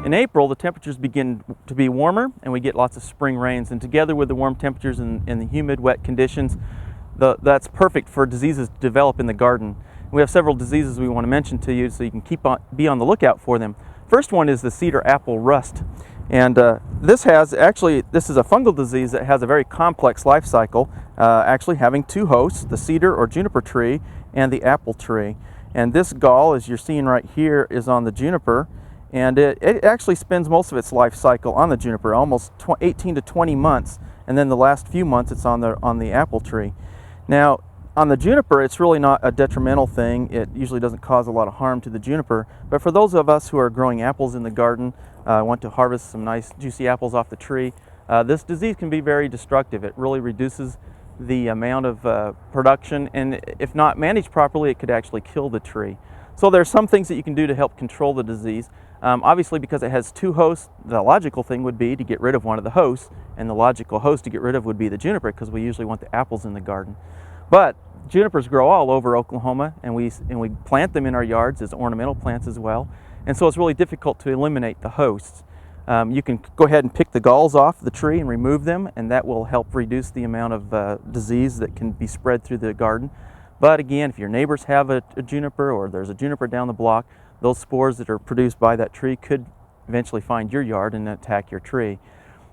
In April, the temperatures begin to be warmer and we get lots of spring rains, and together with the warm temperatures and the humid, wet conditions, that's perfect for diseases to develop in the garden. We have several diseases we want to mention to you so you can be on the lookout for them. First one is the cedar apple rust. And this is a fungal disease that has a very complex life cycle, actually having two hosts, the cedar or juniper tree and the apple tree. And this gall, as you're seeing right here, is on the juniper, and it actually spends most of its life cycle on the juniper, almost 18 to 20 months, and then the last few months it's on the apple tree. Now, on the juniper, it's really not a detrimental thing. It usually doesn't cause a lot of harm to the juniper, but for those of us who are growing apples in the garden, want to harvest some nice juicy apples off the tree, this disease can be very destructive. It really reduces the amount of production, and if not managed properly, it could actually kill the tree. So there are some things that you can do to help control the disease. Obviously, because it has two hosts, the logical thing would be to get rid of one of the hosts, and the logical host to get rid of would be the juniper, because we usually want the apples in the garden. But junipers grow all over Oklahoma, and we plant them in our yards as ornamental plants as well, and so it's really difficult to eliminate the hosts. You can go ahead and pick the galls off the tree and remove them, and that will help reduce the amount of disease that can be spread through the garden. But again, if your neighbors have a juniper, or there's a juniper down the block, those spores that are produced by that tree could eventually find your yard and attack your tree.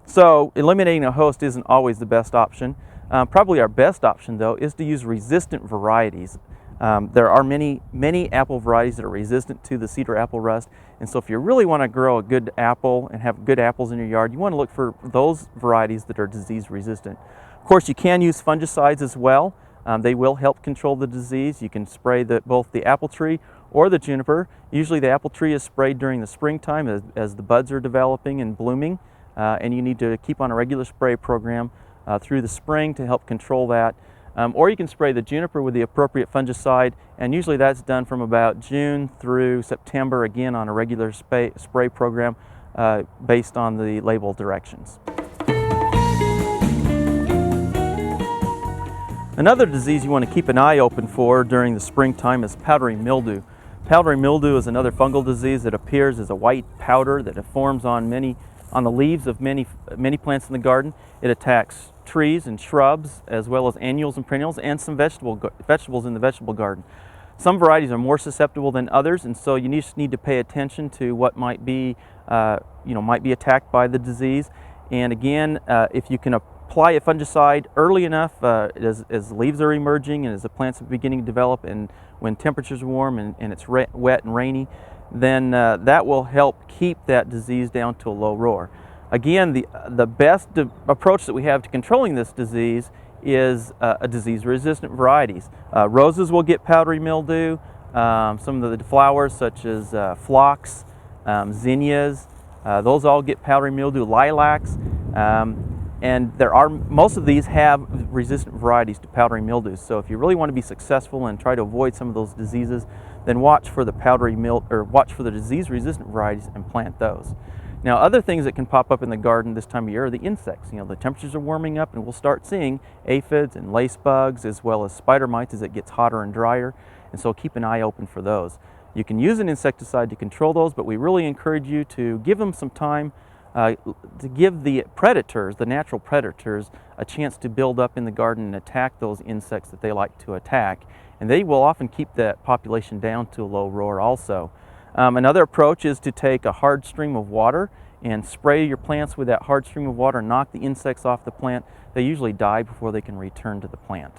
So eliminating a host isn't always the best option. Probably our best option, though, is to use resistant varieties. There are many apple varieties that are resistant to the cedar apple rust, and so if you really want to grow a good apple and have good apples in your yard, you want to look for those varieties that are disease resistant. Of course, you can use fungicides as well. They will help control the disease. You can spray both the apple tree or the juniper. Usually the apple tree is sprayed during the springtime as the buds are developing and blooming, and you need to keep on a regular spray program through the spring to help control that. Or you can spray the juniper with the appropriate fungicide, and usually that's done from about June through September, again on a regular spray program based on the label directions. Another disease you want to keep an eye open for during the springtime is powdery mildew. Powdery mildew is another fungal disease that appears as a white powder that forms on the leaves of many plants in the garden. It attacks trees and shrubs, as well as annuals and perennials, and some vegetables in the vegetable garden. Some varieties are more susceptible than others, and so you just need to pay attention to what might be attacked by the disease. And again, if you can apply a fungicide early enough, as leaves are emerging and as the plants are beginning to develop, and when temperatures are warm and it's wet and rainy, then that will help keep that disease down to a low roar. Again, the best approach that we have to controlling this disease is a disease-resistant varieties. Roses will get powdery mildew. Some of the flowers, such as phlox, zinnias, those all get powdery mildew. Lilacs, and most of these have resistant varieties to powdery mildew. So if you really want to be successful and try to avoid some of those diseases, then watch for the disease-resistant varieties and plant those. Now, other things that can pop up in the garden this time of year are the insects. The temperatures are warming up, and we'll start seeing aphids and lace bugs, as well as spider mites as it gets hotter and drier, and so keep an eye open for those. You can use an insecticide to control those, but we really encourage you to give them some time to give the predators, the natural predators, a chance to build up in the garden and attack those insects that they like to attack, and they will often keep that population down to a low roar also. Another approach is to take a hard stream of water and spray your plants with that hard stream of water and knock the insects off the plant. They usually die before they can return to the plant.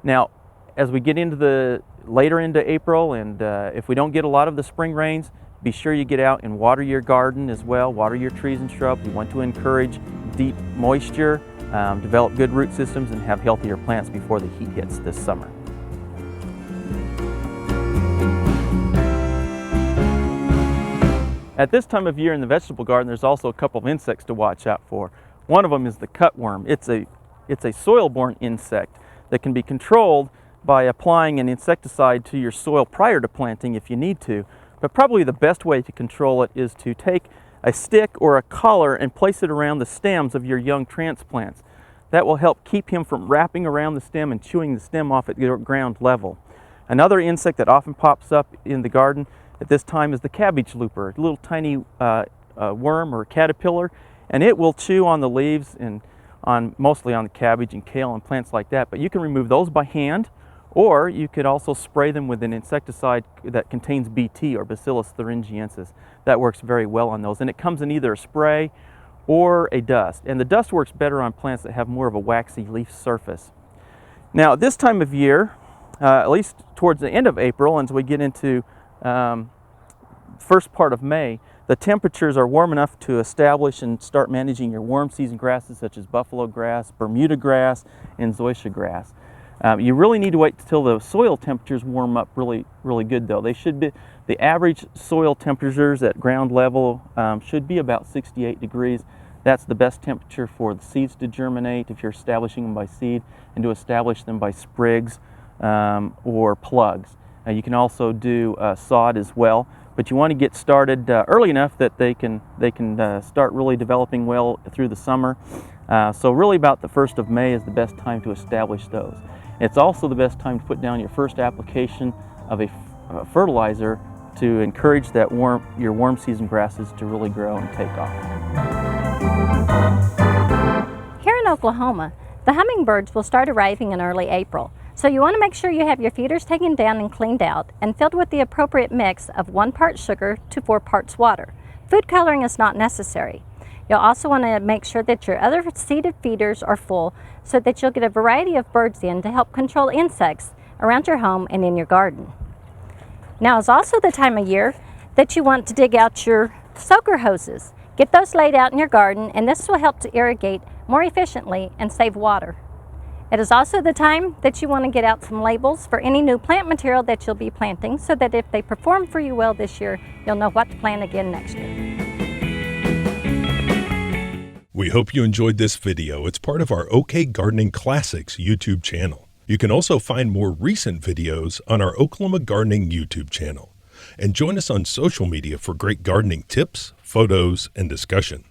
Now, as we get into later into April, and if we don't get a lot of the spring rains, be sure you get out and water your garden as well, water your trees and shrubs. We want to encourage deep moisture, develop good root systems, and have healthier plants before the heat hits this summer. At this time of year in the vegetable garden, there's also a couple of insects to watch out for. One of them is the cutworm. It's a soil-borne insect that can be controlled by applying an insecticide to your soil prior to planting if you need to. But probably the best way to control it is to take a stick or a collar and place it around the stems of your young transplants. That will help keep him from wrapping around the stem and chewing the stem off at ground level. Another insect that often pops up in the garden at this time is the cabbage looper, a little tiny a worm or a caterpillar, and it will chew on the leaves and mostly on the cabbage and kale and plants like that. But you can remove those by hand, or you could also spray them with an insecticide that contains Bt, or Bacillus thuringiensis. That works very well on those, and it comes in either a spray or a dust. And the dust works better on plants that have more of a waxy leaf surface. Now, at this time of year, at least towards the end of April, and as we get into first part of May, the temperatures are warm enough to establish and start managing your warm season grasses such as buffalo grass, Bermuda grass, and zoysia grass. You really need to wait until the soil temperatures warm up really good though. They should be, the average soil temperatures at ground level should be about 68 degrees. That's the best temperature for the seeds to germinate if you're establishing them by seed, and to establish them by sprigs or plugs. You can also do sod as well, but you want to get started early enough that they can start really developing well through the summer. So really about the 1st of May is the best time to establish those. It's also the best time to put down your first application of a fertilizer to encourage that your warm season grasses to really grow and take off. Here in Oklahoma, the hummingbirds will start arriving in early April. So you want to make sure you have your feeders taken down and cleaned out and filled with the appropriate mix of 1 part sugar to 4 parts water. Food coloring is not necessary. You'll also want to make sure that your other seeded feeders are full so that you'll get a variety of birds in to help control insects around your home and in your garden. Now is also the time of year that you want to dig out your soaker hoses. Get those laid out in your garden, and this will help to irrigate more efficiently and save water. It is also the time that you want to get out some labels for any new plant material that you'll be planting, so that if they perform for you well this year, you'll know what to plant again next year. We hope you enjoyed this video. It's part of our OK Gardening Classics YouTube channel. You can also find more recent videos on our Oklahoma Gardening YouTube channel. And join us on social media for great gardening tips, photos, and discussion.